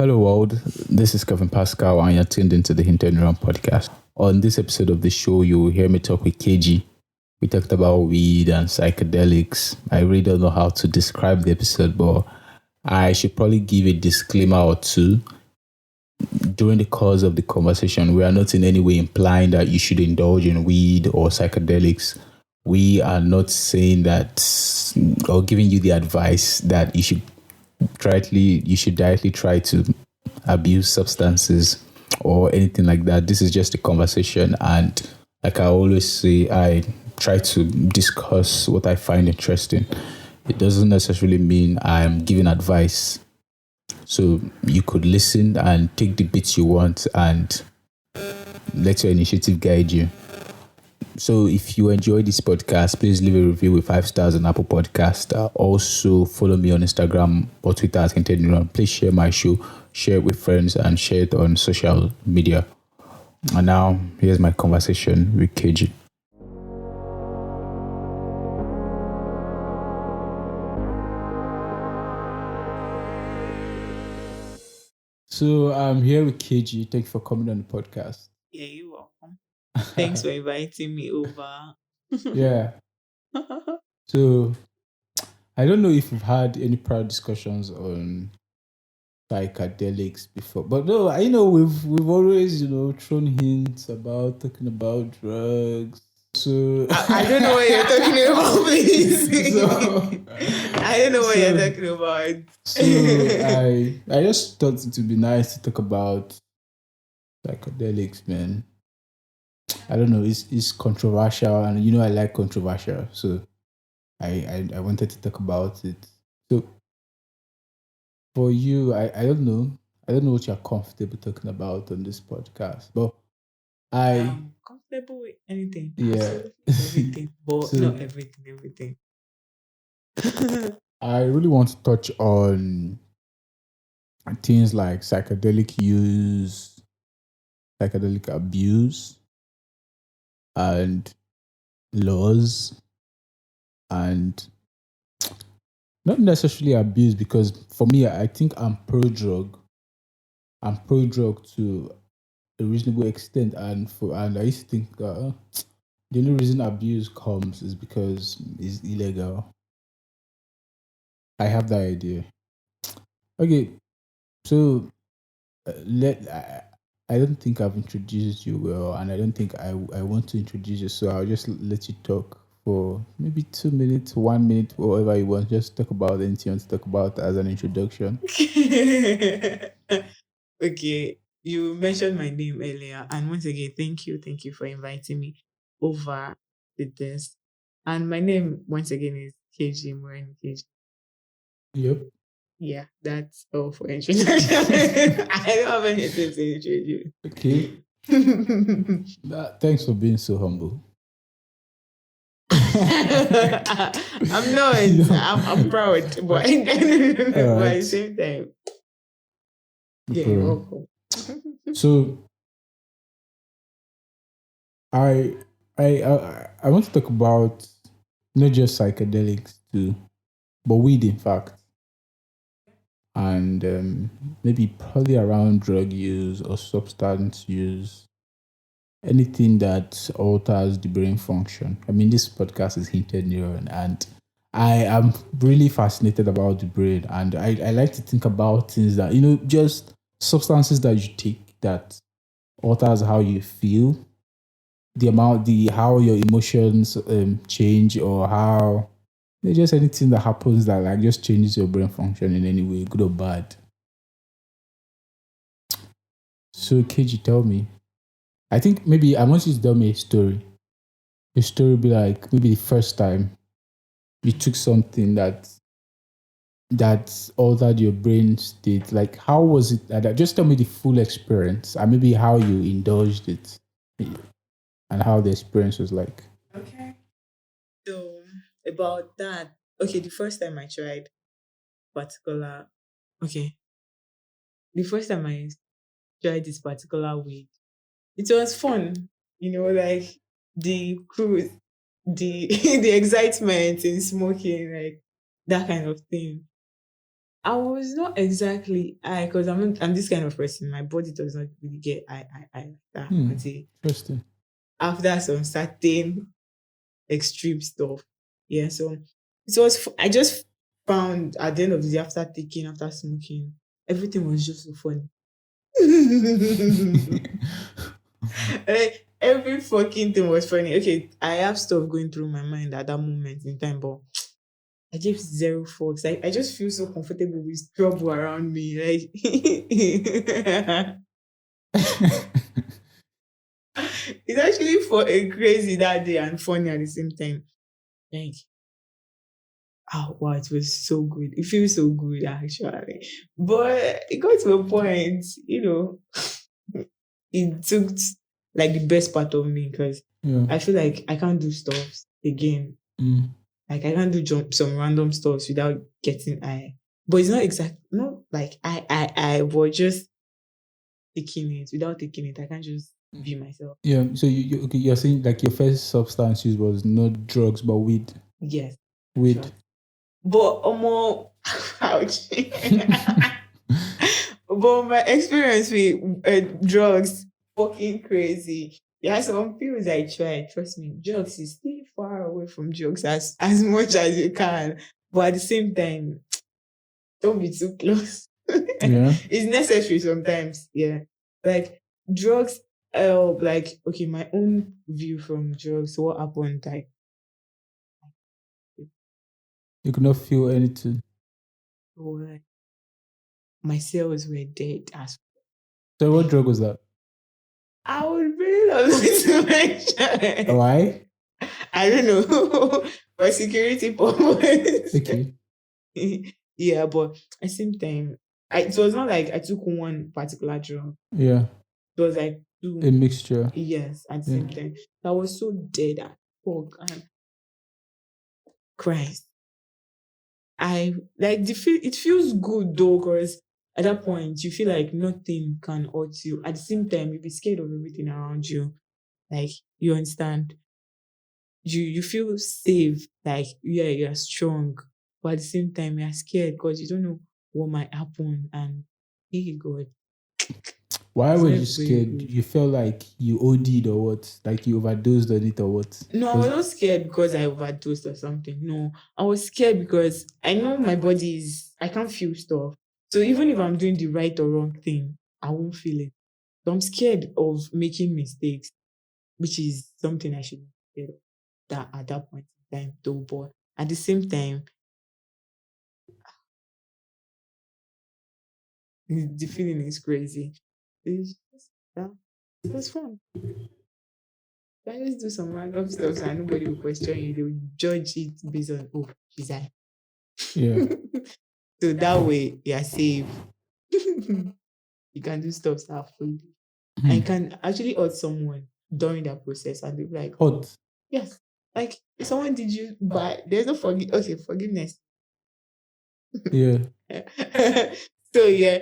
Hello, world. This is Kevin Pascal, and you're tuned into the Hinton Neuron podcast. On this episode of the show, you will hear me talk with Keji. We talked about weed and psychedelics. I really don't know how to describe the episode, but I should probably give a disclaimer or two. During the course of the conversation, we are not in any way implying that you should indulge in weed or psychedelics. We are not saying that or giving you the advice that you should directly try to abuse substances or anything like that. This is just a conversation, and like I always say, I try to discuss what I find interesting. It doesn't necessarily mean I'm giving advice. So you could listen and take the bits you want and let your initiative guide you. So if you enjoy this podcast, please leave a review with 5 stars on Apple Podcast. Also follow me on Instagram or Twitter at Hinted Neuron. Please share my show, share it with friends, and share it on social media. And now here's my conversation with Keji. So I'm here with Keji. Thank you for coming on the podcast. Yeah, you're welcome. Thanks for inviting me over. Yeah. So I don't know if we've had any prior discussions on psychedelics before, but no, I know we've always thrown hints about talking about drugs. So I don't know what you're talking about, please. I don't know what you're talking about. So I just thought it would be nice to talk about psychedelics, man. I don't know, it's controversial, and I like controversial, so I wanted to talk about it. So for you, I don't know. I don't know what you're comfortable talking about on this podcast, but I'm comfortable with anything. Yeah. Everything. But So- not everything. I really want to touch on things like psychedelic use, psychedelic abuse, and laws, and not necessarily abuse, because for me, I think I'm pro drug. I'm pro drug to a reasonable extent, and I used to think the only reason abuse comes is because it's illegal. I have that idea. Okay, so I don't think I've introduced you well, and I don't think I want to introduce you, so I'll just let you talk for maybe 2 minutes, 1 minute, whatever you want. Just talk about anything you want to talk about as an introduction. Okay. You mentioned my name earlier, and once again, thank you for inviting me over to this. And my name once again is Keji Moren Keji. Yep. Yeah, that's all for introduction. I don't have anything to introduce. Okay. Thanks for being so humble. I'm not. I'm proud, but at the same time, yeah, you're welcome. So I want to talk about not just psychedelics too, but weed, in fact, and maybe probably around drug use or substance use, anything that alters the brain function. I mean, this podcast is Hinted Neuron, and I am really fascinated about the brain, and I like to think about things that, just substances that you take that alters how you feel, how your emotions change, or how just anything that happens that like just changes your brain function in any way, good or bad. So, Keji, tell me. I think maybe I want you to tell me a story. A story be like maybe the first time you took something that altered your brain state. Like, how was it? Just tell me the full experience, and maybe how you indulged it, and how the experience was like. Okay. So about that, okay, the first time I tried particular, okay, the first time I tried this particular weed, it was fun. Like the cruise, the the excitement in smoking, like that kind of thing. I was not exactly I because I'm this kind of person. My body does not really get I like that Hmm. until Interesting. after some certain extreme stuff. Yeah, so I just found at the end of the day after smoking, everything was just so funny. Like, every fucking thing was funny. Okay, I have stuff going through my mind at that moment in time, but I gave zero fucks. I just feel so comfortable with trouble around me. Like it's actually for a crazy that day and funny at the same time. Like, oh wow, it was so good. It feels so good actually. But it got to a point, it took like the best part of me because Yeah. I feel like I can't do stuff again. Mm. Like I can't do some random stuff without getting I. But it's not exact, not like but just taking it. Without taking it, I can't just be myself. Yeah. So okay, you're saying like your first substance use was not drugs but weed. Yes, Weed. sure. But more ouch. But my experience with drugs, fucking crazy. There are some pills I tried. Trust me, drugs is stay far away from drugs as much as you can. But at the same time, don't be too close. Yeah. It's necessary sometimes. Yeah, like drugs. Like okay, my own view from drugs. What happened? Like, You could not feel anything. oh, like my cells were dead as So what like drug was that? I would really love to mention. Why? I don't know for security purpose. Okay. Yeah, but at the same time, it was not like I took one particular drug. Yeah. It was like A two. mixture. Yes, at the Yeah. same time. So I was so dead at fuck and Christ. I like it feels good though, because at that point you feel like nothing can hurt you. At the same time, you be scared of everything around you. Like you understand. You feel safe, like yeah, you're strong, but at the same time you're scared because you don't know what might happen. And hey God, Why it's were not you very scared? good. You felt like you OD'd or what? Like you overdosed on it or what? No, I was Was not scared because I overdosed or something. No, I was scared because I know my body is, I can't feel stuff. So even if I'm doing the right or wrong thing, I won't feel it. So I'm scared of making mistakes, which is something I should be scared of that at that point in time, though. But at the same time, the feeling is crazy. It's just, yeah, it was fun. I just do some random stuff and nobody will question you. They will judge it based on, oh, she's high. yeah. So that way you're safe. You can do stuff that are free. And you Hmm. can actually hurt someone during that process and they'll be like, oh, Hot. yes. Like if someone did you but there's no forgiveness. Yeah. So yeah.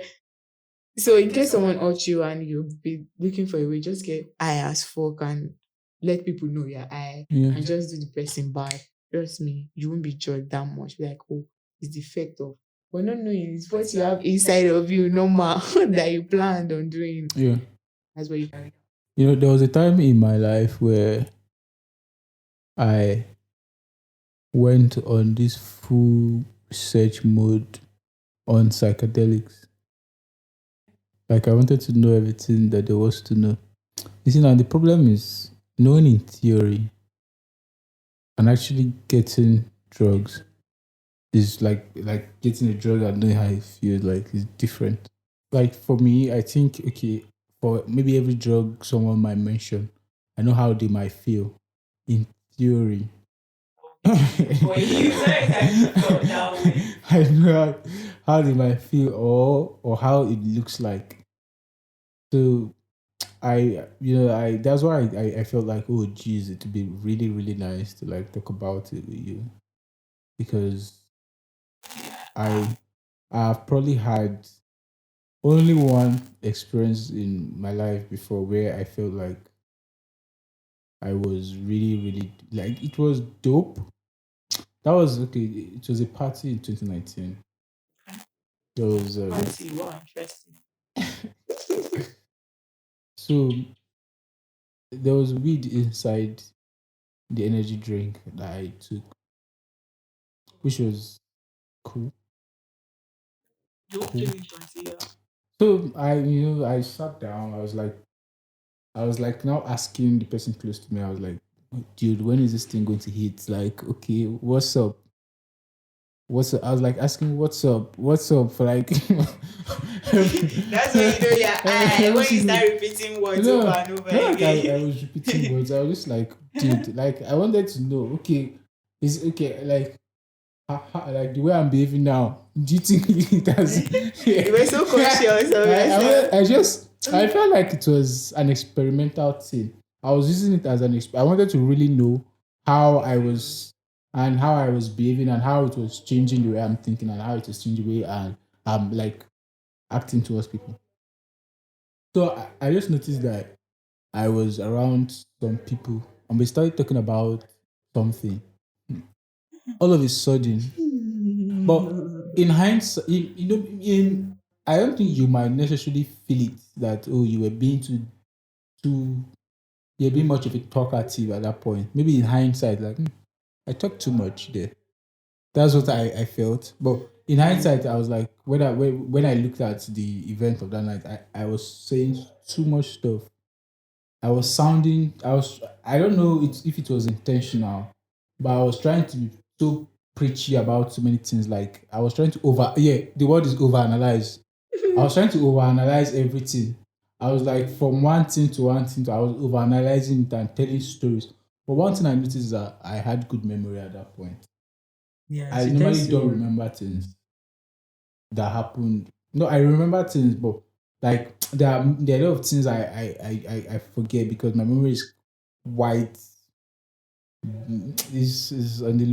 So in case someone hurt you and you'll be looking for a way, just get high as fuck and let people know you're high Yeah. and just do the person bad. Trust me, you won't be judged that much. Be like, oh, it's the effect of. But not knowing it's what you have inside of you, normal that you planned on doing. Yeah. That's what you can. You know, there was a time in my life where I went on this full search mode on psychedelics. Like I wanted to know everything that there was to know. You see, now the problem is knowing in theory and actually getting drugs is like getting a drug and knowing how it feels like is different. Like for me, I think okay, for maybe every drug someone might mention, I know how they might feel in theory. But you not exactly felt that way. I know how they might feel or how it looks like. So I that's why I felt like, oh geez, it'd be really, really nice to like talk about it with you. Because I I've probably had only one experience in my life before where I felt like I was really, really like it was dope. That was okay. It was a party in 2019. There was Let's see. Wow, interesting. so there was weed inside the energy drink that I took, which was cool. You Cool. didn't consider. So I sat down. I was like now asking the person close to me. I was like, dude, when is this thing going to hit? Like, okay, what's up? What's up? I was like asking, what's up? For like, That's when you know you're high. When you start repeating words over no, and over not like I again. was repeating words. I was just like, dude, like I wanted to know. Okay, is okay. Like, like the way I'm behaving now. Do you think it has? You were so conscious of yourself. I felt like it was an experimental thing. I was using it as I wanted to really know how I was and how I was behaving and how it was changing the way I'm thinking and how it was changing the way I'm like acting towards people. So I just noticed that I was around some people and we started talking about something. All of a sudden, but in hindsight, I don't think you might necessarily feel it that you were being too you're being much of a talkative at that point. Maybe in hindsight, like I talked too much there. That's what I felt. But in hindsight, I was like, when I looked at the event of that night, I was saying too much stuff. I don't know if it was intentional, but I was trying to be so preachy about so many things. Like I was trying to the word is overanalyze. I was trying to overanalyze everything. I was like from one thing to one thing I was overanalyzing it and telling stories. But one thing I noticed is that I had good memory at that point. Yeah, I she normally tends don't to. remember things that happened. No, I remember things, but like there are a lot of things I forget because my memory is quite is on the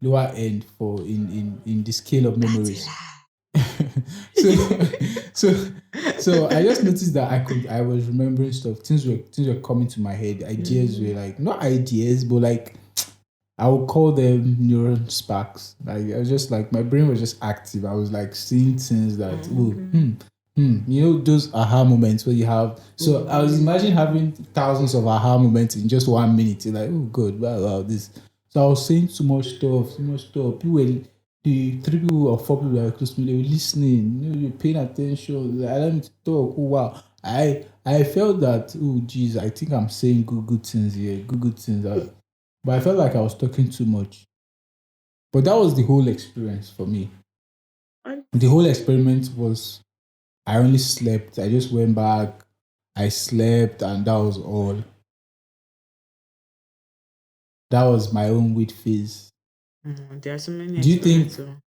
lower end for in the scale of That's a memories. so so so I just noticed that I was remembering stuff. Things were coming to my head. Ideas were like not ideas, but like I would call them neuron sparks. Like I was just like my brain was just active. I was like seeing things that those aha moments where you have. So I was imagining having thousands of aha moments in just 1 minute. You're like, oh good, wow, this. So I was saying too much stuff, too much stuff. The three people or four people that were close to me, they were listening. You're paying attention. Like, allow me to talk. Oh wow. I felt that. Oh geez, I think I'm saying good things here. Good things. But I felt like I was talking too much. But that was the whole experience for me. And The whole experiment was I only slept. I just went back. I slept, and that was all. That was my own weed phase. there are so many Do you think experiments.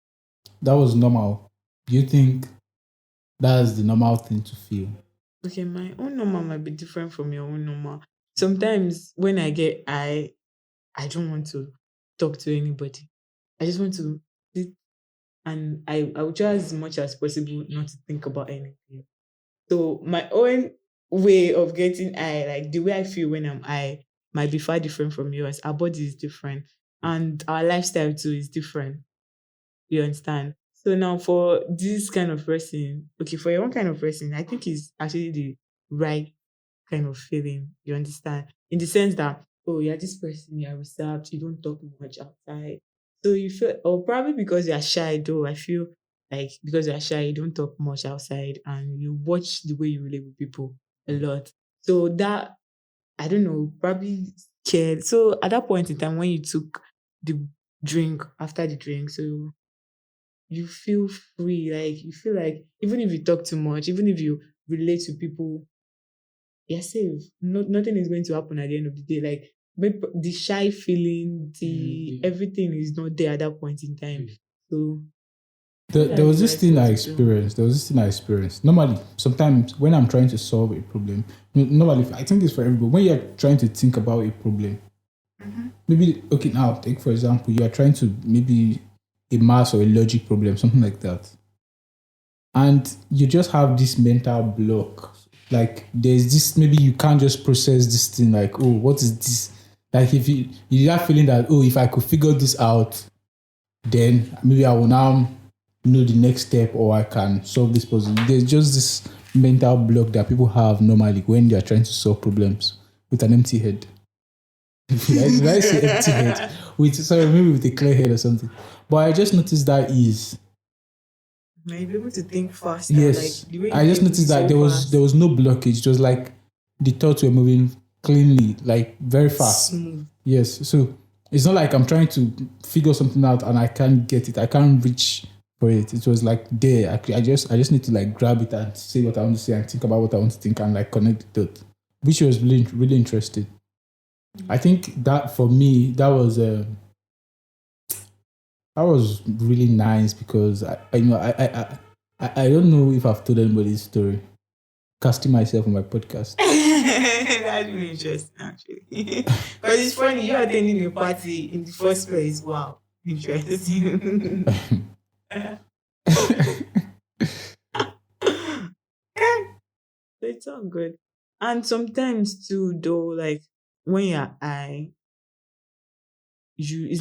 that was normal? Do you think that's the normal thing to feel? Okay, my own normal might be different from your own normal. Sometimes when I get I don't want to talk to anybody. I just want to sit and I will try as much as possible not to think about anything. So my own way of getting high, like the way I feel when I'm high, might be far different from yours. Our body is different, and our lifestyle too is different. You understand? So now for this kind of person, okay, for your own kind of person, I think is actually the right kind of feeling. You understand? In the sense that, oh, you're this person, you're reserved, you don't talk much outside. So you feel, or probably because you're shy, though, I feel like because you're shy, you don't talk much outside and you watch the way you relate with people a lot. So that, I don't know, probably scared. So at that point in time, when you took the drink, after the drink, so you feel free, like you feel like even if you talk too much, even if you relate to people, you're safe. Nothing is going to happen at the end of the day. Like maybe the shy feeling, the everything is not there at that point in time. So I There, think there that's was the this right thing way I to do. experienced. There was this thing I experienced. Normally, sometimes when I'm trying to solve a problem, normally I think it's for everybody. When you're trying to think about a problem, maybe okay now take for example you are trying to maybe a math or a logic problem, something like that, and you just have this mental block. Like there's this maybe you can't just process this thing. Like oh, what is this? Like if you are feeling that oh, if I could figure this out, then maybe I will now know the next step or I can solve this puzzle. There's just this mental block that people have normally when they are trying to solve problems with an empty head. Did I say empty head? With sorry, maybe with a clear head or something. But I just noticed that is Might be able to think faster, like yes. the way you I just think is noticed that so there was fast, no blockage. It was like the thoughts were moving cleanly, like very fast. smooth. Yes. So it's not like I'm trying to figure something out and I can't get it. I can't reach for it. It was like there. I just need to like grab it and say what I want to say and think about what I want to think and like connect the dot. Which was really interesting. I think that for me that was really nice because I you know I don't know if I've told anybody this story. Casting myself on my podcast. That's really interesting, actually. Because it's funny, you attending a party in the first place. Wow, interesting. It's all good. And sometimes too, though, like when you're high, it's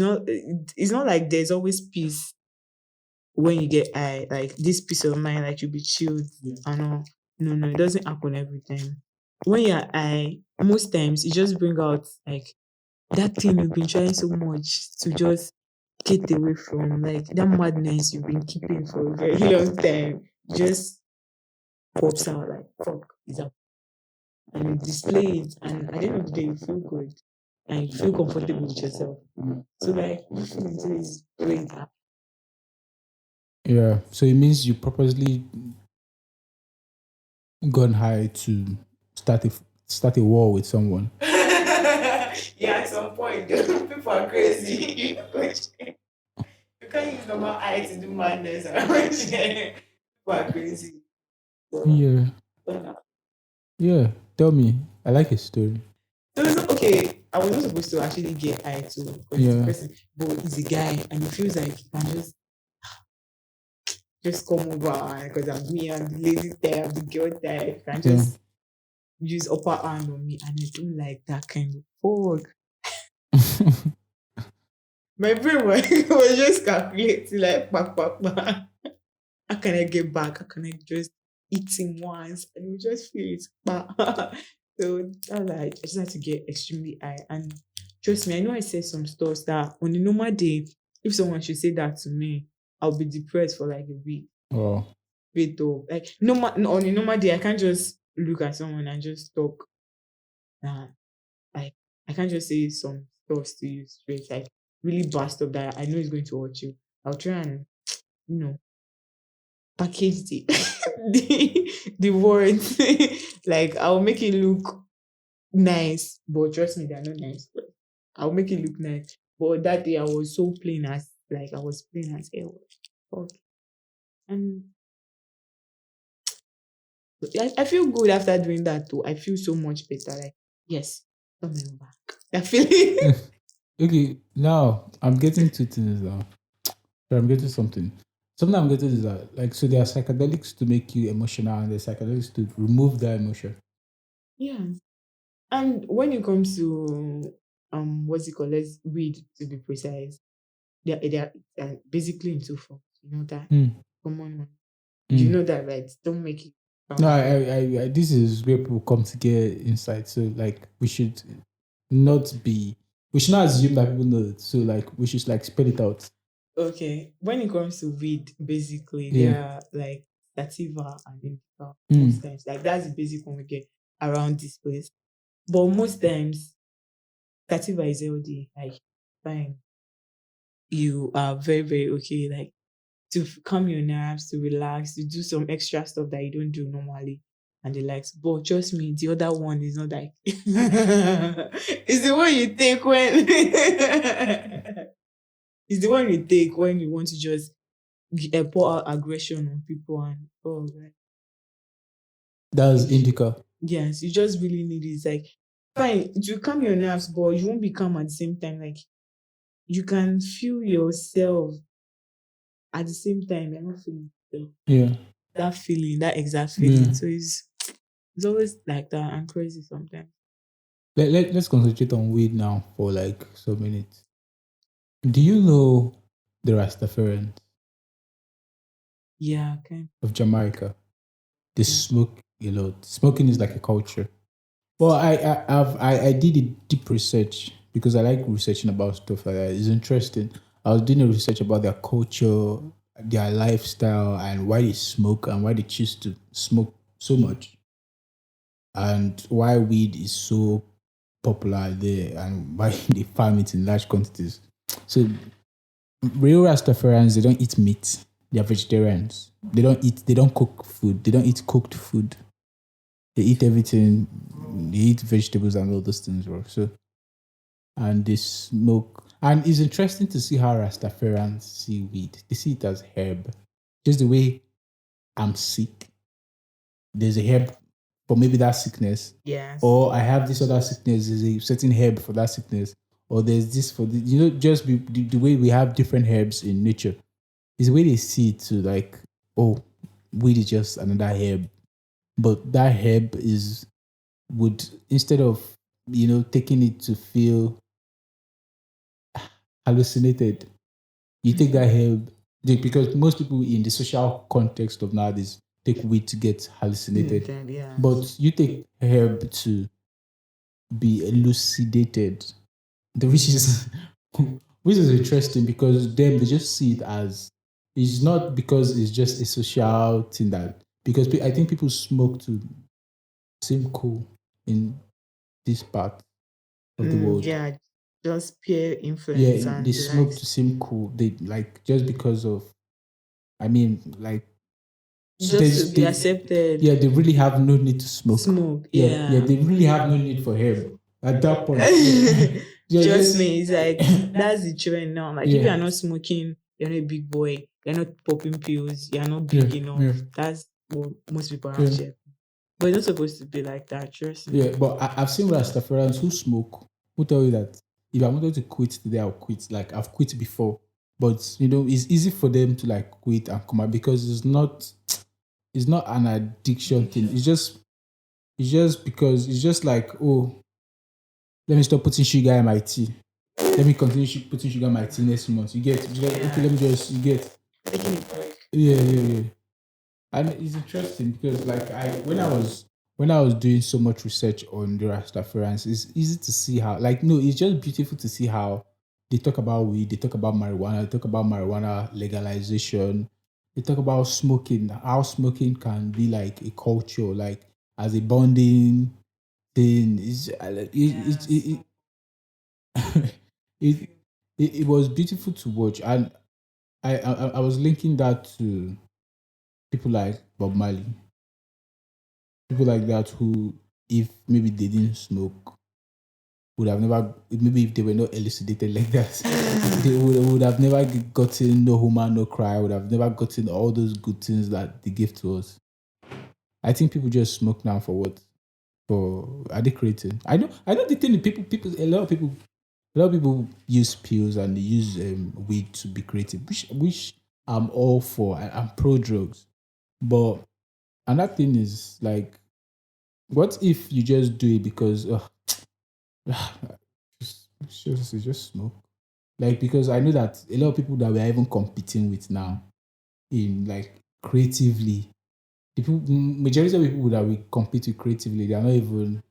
not like there's always peace when you get high, like this peace of mind, like you'll be chilled and all. No, no, it doesn't happen every time. When you're high, most times it just bring out like that thing you've been trying so much to just get away from, like that madness you've been keeping for a very long time, just pops out like fuck is up. And you display it, and at the end of the day you feel good and you feel comfortable with yourself. So like you feel into this great. Yeah. So it means you purposely gone high to start a start a war with someone. Yeah, at some point, people are crazy. You can't use normal eye to do madness. People are crazy. So, Yeah. so Yeah. Tell me. I like a story. okay, I was not supposed to actually get eye to because it's a Yeah. person, but he's a guy and he feels like he can just come over because I'm me, I'm the lady type, the girl type, and Yeah. just use upper hand on me, and I don't like that kind of fuck. My brain was just calculating like pa. How can I get back? How can I just eat him once and we just feel it? Pa. So that's like I just had to get extremely high. And trust me, I know I said some stuff that on a normal day, if someone should say that to me, I'll be depressed for like a week. Oh. Wait though. Like normal no, on a normal day, I can't just look at someone and just talk. Nah. Like I can't just say some stuff to you straight. Like really bad stuff that I know is going to hurt you. I'll try and you know package the words. Like I'll make it look nice, but trust me, they're not nice. But I'll make it look nice. But that day I was so plain as like I was plain as hell. Fuck. And I feel good after doing that too. I feel so much better. Like, yes, coming back. That feeling. Okay. Now I'm getting to things now. So I'm getting something. Something I'm getting is that like so there are psychedelics to make you emotional and there's psychedelics to remove that emotion. Yeah. And when it comes to what's it called? Let's weed to be precise. They're basically in two forms. You know that Mm. common one. You Mm. know that, right? Don't make it No, sound different. this is where people come to get insight. So like we should not be, we should not assume that people know it. So like we should like spell it out. Okay. When it comes to weed, basically they Yeah. are like sativa and indica most Mm. times. Like that's the basic one we get around this place. But most times sativa is healthy. Like fine. You are very, very okay. Like to calm your nerves, to relax, to do some extra stuff that you don't do normally and the likes. But trust me, the other one is not like it's the one you take when it's the one you take when you want to just pour out aggression on people and oh right. That's indica. Yes, you just really need it. It's like fine, to calm your nerves, but you won't be calm at the same time. Like you can feel yourself at the same time. You're not feeling yourself. Yeah. That feeling, that exact Yeah. feeling. So it's always like that and crazy sometimes. Let's concentrate on weed now for like some minutes. Do you know the Rastafarians? Yeah, okay. of Jamaica. They smoke a lot. Smoking is like a culture. Well, I did a deep research because I like researching about stuff like that. It's interesting. I was doing a research about their culture, their lifestyle, and why they smoke and why they choose to smoke so much, and why weed is so popular there, and why they farm it in large quantities. So, real Rastafarians, they don't eat meat. They are vegetarians. They don't eat. They don't cook food. They don't eat cooked food. They eat everything. They eat vegetables and all those things, bro. So, and they smoke. And it's interesting to see how Rastafarians see weed. They see it as herb. Just the way I'm sick, there's a herb for maybe that sickness. Yes. Or I have this other sickness, there's a certain herb for that sickness. Or there's this for the, just the way we have different herbs in nature. Is the way they see it to like, oh, weed is just another herb. But that herb is would instead of taking it to feel hallucinated, you take that herb because most people in the social context of nowadays take weed to get hallucinated. Yeah. But you take herb to be elucidated. The which is which is interesting because them they just see it as it's not because it's just a social thing that because I think people smoke to seem cool in this part of the world. Yeah, just peer Yeah, influence and they the smoke likes. to seem cool. They like just because of I mean like Just to there's be they accepted. yeah, they really have no need to smoke. Smoke, Yeah, yeah. they really have no need for herb at that point. Yeah, yeah Trust just me, it's like that's the trend now. Like if yeah, you're not smoking, you're not a big boy, you're not popping pills, you're not yeah, big enough. yeah, That's what most people yeah. have shared. But it's not supposed to be like that, trust me. Yeah, but I've seen Rastafarians who smoke who tell you that if I wanted to quit today, I'll quit. Like I've quit before, but it's easy for them to like quit and come out because it's not an addiction thing. It's just because it's just like let me stop putting sugar in my tea. Let me continue putting sugar in my tea next month. You get okay. Let me just you get Taking it break. yeah. And it's interesting because like when I was doing so much research on the Rastafarians, it's easy to see how like no, it's just beautiful to see how they talk about weed, they talk about marijuana, they talk about marijuana legalization, they talk about smoking, how smoking can be like a culture, like as a bonding thing. It, it was beautiful to watch, and I was linking that to people like Bob Marley, people like that who, if maybe they didn't smoke, would have never, maybe if they were not elucidated like that, they would have never gotten No Woman, No Cry, would have never gotten all those good things that they give to us. I think people just smoke now for what? For are they creating? I know the thing that people a lot of people use pills and they use weed to be creative, which I'm all for. I'm pro drugs, but another thing is like, what if you just do it because just smoke? Like because I know that a lot of people that we're even competing with now in like creatively, the people, majority of people that we compete with creatively, they are not even.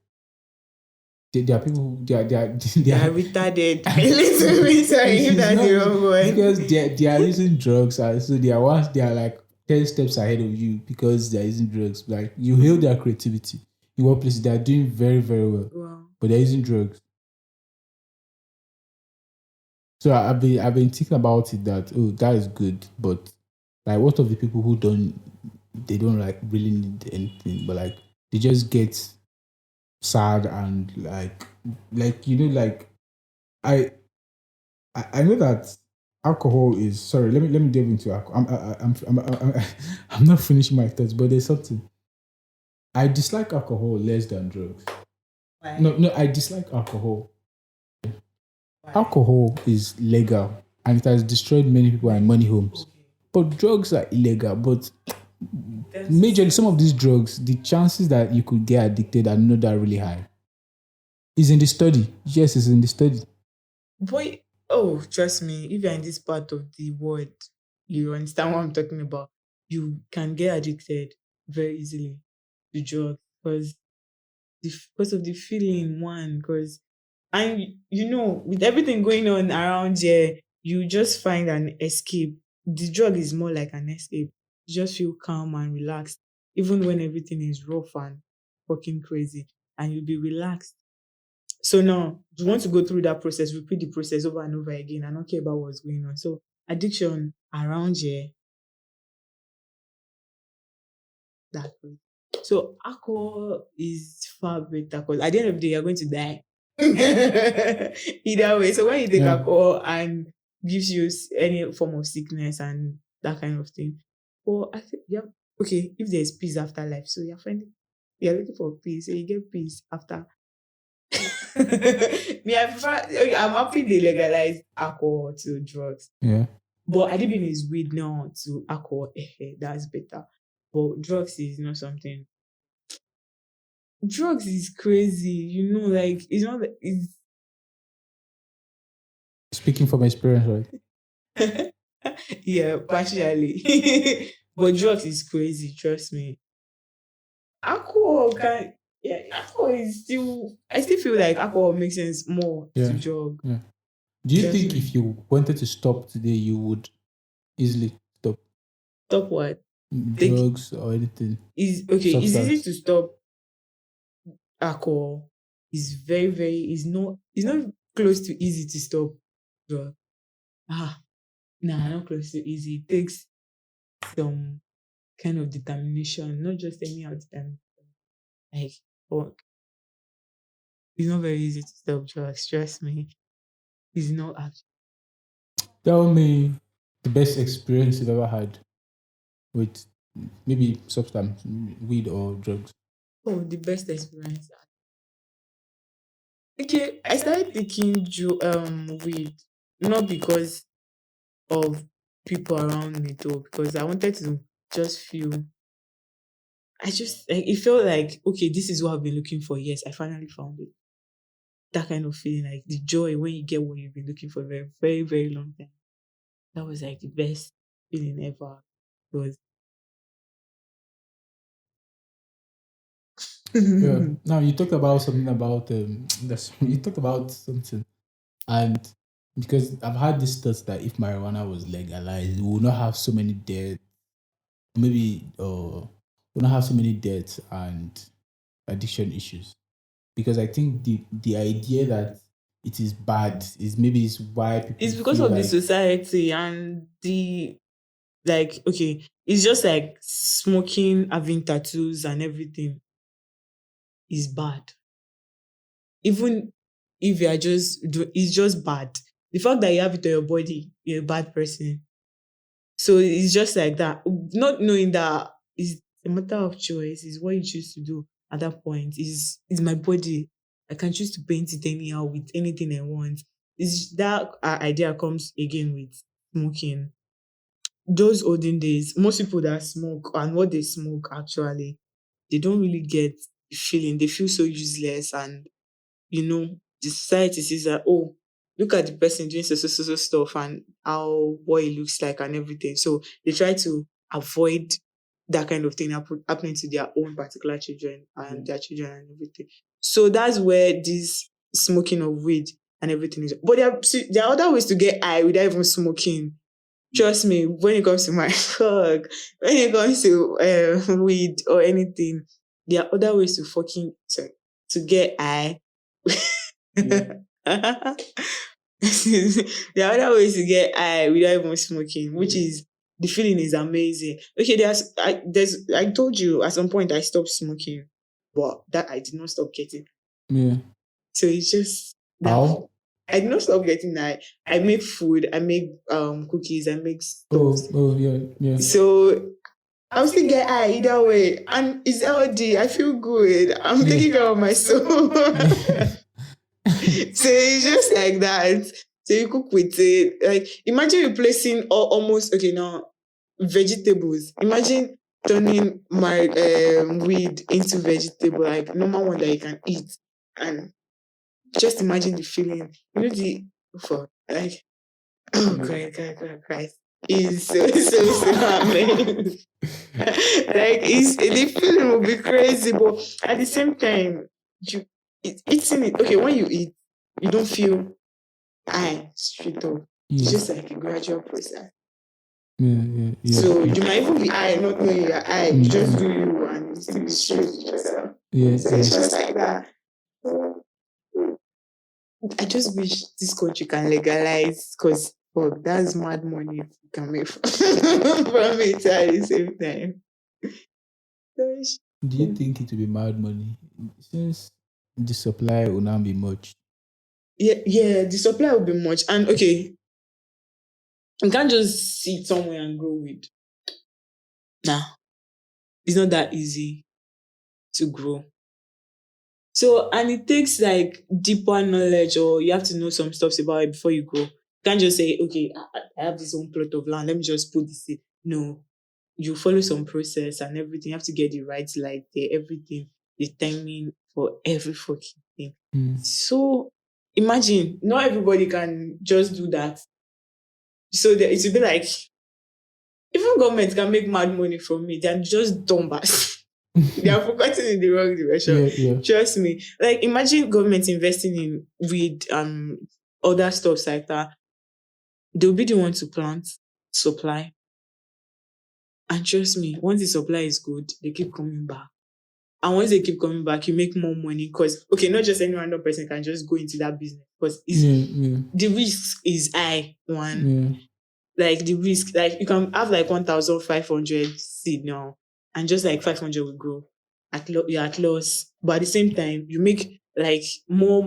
They are people. They They are are retarded. A little bit, sorry if it's that's not the wrong word. because they are using drugs, and so they are like 10 steps ahead of you because they are using drugs. Like you hail their creativity in what places they are doing very very well, Wow. but they're using drugs. So I've been thinking about it that that is good, but like what of the people who don't like really need anything, but like they just get sad and like like I I know that alcohol is sorry. Let me delve into alcohol. I'm not finishing my thoughts, but there's something I dislike alcohol less than drugs. Why? No, I dislike alcohol. Why? Alcohol is legal and it has destroyed many people and money homes. Okay. But drugs are illegal. But That's majorly, some of these drugs, the chances that you could get addicted are not that really high. It's in the study. Yes, it's in the study. boy. Oh, trust me. If you're in this part of the world, you understand what I'm talking about. you can get addicted very easily to drugs because because of the feeling one because and with everything going on around here you just find an escape. The drug is more like an escape. You just feel calm and relaxed even when everything is rough and fucking crazy, and you'll be relaxed. So now you want to go through that process, repeat the process over and over again and not care about what's going on. So addiction around here, that way. So alcohol is far better because at the end of the day, you're going to die. Either way. So when you take Yeah. alcohol and gives you any form of sickness and that kind of thing. Well, I think yeah, okay, if there's peace after life, so you're looking for peace, so you get peace after. Me, okay, I'm happy they legalize alcohol to drugs. Yeah. But addiction is weed now to alcohol. That's better. But drugs is not something. Drugs is crazy, like it's not. It's Speaking from experience, right? yeah, partially. But drugs is crazy. Trust me. Alcohol can. Yeah, alcohol is still. I still feel like alcohol makes sense more Yeah. to drug. Yeah. Do you Trust think me. if you wanted to stop today, you would easily stop Stop what? Take drugs or anything? is okay. It's easy Substance. to stop alcohol. It's very very. It's not close to easy to stop drug. Ah, nah, not close to easy. It takes some kind of determination, not just anyhow determination. Like, but it's not very easy to stop drugs. Trust me, it's not actually. Tell me the best experience you've ever had with maybe substance, weed or drugs. Oh, the best experience. Okay, I started taking weed not because of people around me though, because I wanted to just feel. I just like it felt like okay, this is what I've been looking for. Yes, I finally found it. That kind of feeling, like the joy when you get what you've been looking for a very, very, very long time. That was like the best feeling ever. It Yeah. was Now you talked about something about you talked about something, and because I've had this thought that if marijuana was legalized, we would not have so many deaths. Maybe we not have so many deaths and addiction issues. Because I think the idea that it is bad is why people it's because feel of the like society and the like okay, it's just like smoking, having tattoos and everything is bad. Even if you are it's just bad. The fact that you have it on your body, you're a bad person. So it's just like that. Not knowing that is a matter of choice, is what you choose to do at that point. Is my body. I can choose to paint it anyhow with anything I want. Is that idea comes again with smoking. Those olden days, most people that smoke and what they smoke actually, they don't really get the feeling. They feel so useless and the society sees that, oh, look at the person doing so stuff and how what it looks like and everything. So they try to avoid that kind of thing happening to their own particular children and their children and everything. So that's where this smoking of weed and everything is. But there are other ways to get high without even smoking. Trust me, when it comes to my fuck, when it comes to weed or anything, there are other ways to to get high. yeah, There are other ways to get high without even smoking, which is the feeling is amazing. Okay, I told you at some point I stopped smoking, but that I did not stop getting. yeah. So it's just that How? I did not stop getting high. I make food, I make cookies, I make stuffs. Oh yeah, yeah. So I'll still get high either way. And it's LD. I feel good. I'm taking care of myself. So it's just like that. So you cook with it. Like imagine replacing almost okay now vegetables. Imagine turning my weed into vegetable, like normal one that you can eat. And just imagine the feeling. You know the for like oh Yeah. Christ. is so amazing. Like the feeling will be crazy, but at the same time, you eating it. Okay, when you eat, you don't feel high straight up. It's Yeah. just like a gradual process. Yeah. So you might even be high, not knowing you're high. You just do you and you still be straight with yourself. Yeah. So it's just like that. I just wish this country can legalize because that's mad money you can make from it at the same time. Gosh. Do you think it will be mad money? Since the supply will not be much. Yeah, the supply will be much. And okay, you can't just sit somewhere and grow weed. Nah, it's not that easy to grow. So, and it takes like deeper knowledge, or you have to know some stuff about it before you go. You can't just say, okay, I have this own plot of land, let me just put this in. No, you follow some process and everything. You have to get the right light there, everything, the timing for every fucking thing. So, imagine, not everybody can just do that. So, it will be like, even government can make mad money from me. They're just dumb ass. They are focusing in the wrong direction. Yeah. Trust me. Like imagine government investing in weed and other stuff like that. They'll be the one to plant, supply. And trust me, once the supply is good, they keep coming back. And once they keep coming back, you make more money because okay, not just any random person can just go into that business because the risk is high. One. Like the risk, like you can have like 1,500 seed now, and just like 500 will grow. You're at loss, but at the same time, you make like more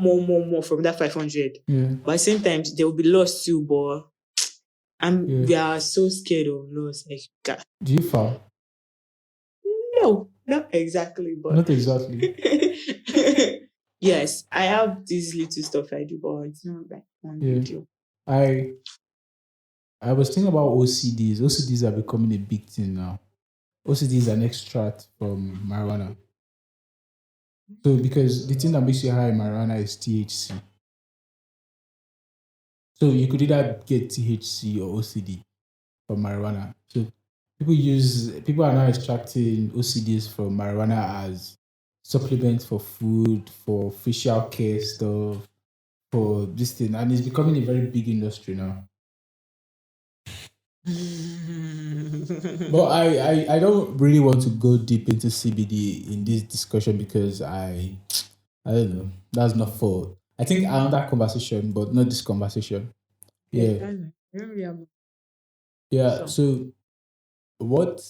from that 500. But at the same time, there will be loss too. But we are so scared of loss. Like, God. Do you farm? No, not exactly, but Not exactly. yes, I have this little stuff I do, but it's not like one video. I was thinking about OCDs. OCDs are becoming a big thing now. OCD is an extract from marijuana. So because the thing that makes you high in marijuana is THC. So you could either get THC or OCD from marijuana. So people are now extracting OCDs from marijuana as supplements for food, for facial care stuff, for this thing. And it's becoming a very big industry now. But I don't really want to go deep into CBD in this discussion because I don't know. That's not for I think another conversation, but not this conversation. Yeah. Yeah. So what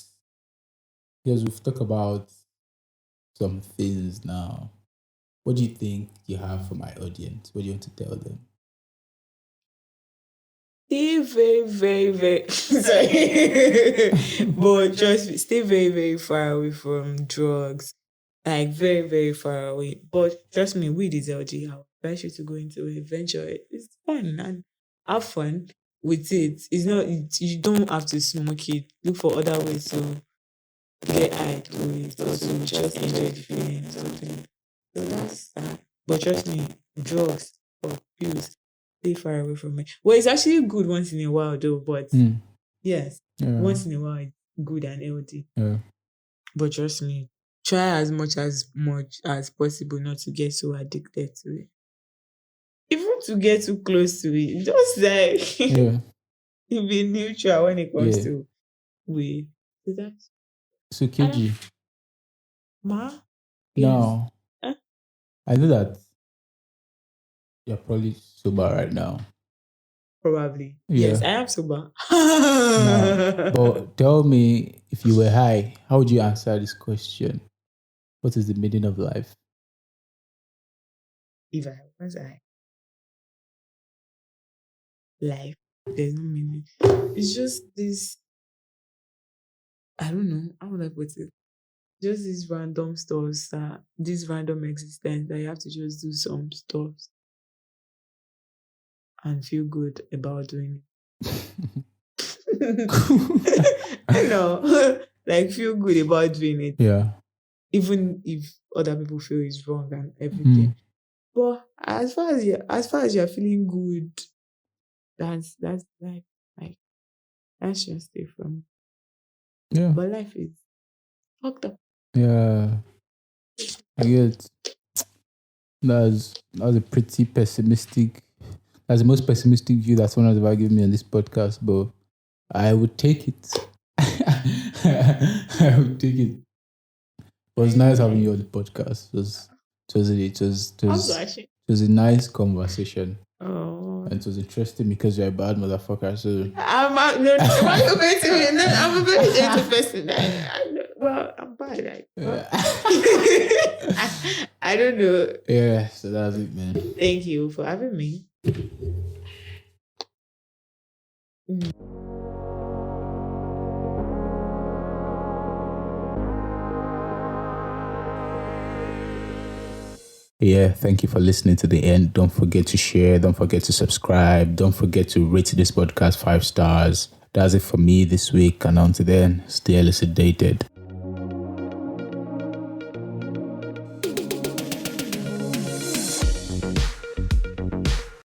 yes, we've talked about some things now. What do you think you have for my audience? What do you want to tell them? Stay very, very, very sorry. But trust me, stay very, very far away from drugs. Like very, very far away. But trust me, weed is healthy. I'll advise you to go into it, venture it. It's fun and have fun with it. It's not you don't have to smoke it. Look for other ways to get high to it or to just enjoy the feeling or something. So that's that. But trust me, drugs or pills, stay far away from it. Well, it's actually good once in a while though, but yes, once in a while it's good and healthy. Yeah. But trust me, try as much as possible not to get so addicted to it. Even to get too close to it, just like be neutral when it comes to weed. So that's so Keji. Ma? Now, Huh? I know that you're probably sober right now. Probably. Yeah. Yes, I am sober. Now, but tell me, if you were high, how would you answer this question? What is the meaning of life? If I was high, life, there's no meaning. It's just this, I don't know, how would I put it? Just these random stuff, this random existence that you have to just do some stuff and feel good about doing it. You know, like feel good about doing it. Yeah. Even if other people feel it's wrong and everything. But as far as you're feeling good, that's like That's just it from. Yeah. But life is fucked up. Yeah. I get that's a pretty pessimistic. That's the most pessimistic view that someone has ever given me on this podcast, but I would take it. I would take it. It was nice having you on the podcast. It was a nice conversation. Oh. And it was interesting because you're a bad motherfucker. So I'm no, why you betting me? No, I'm a very gentle person. Well, I'm bad. Like, I don't know. Yeah, so that's it, man. Thank you for having me. Yeah, thank you for listening to the end. Don't forget to share. Don't forget to subscribe. Don't forget to rate this podcast 5 stars. That's it for me this week. And until then, stay elucidated.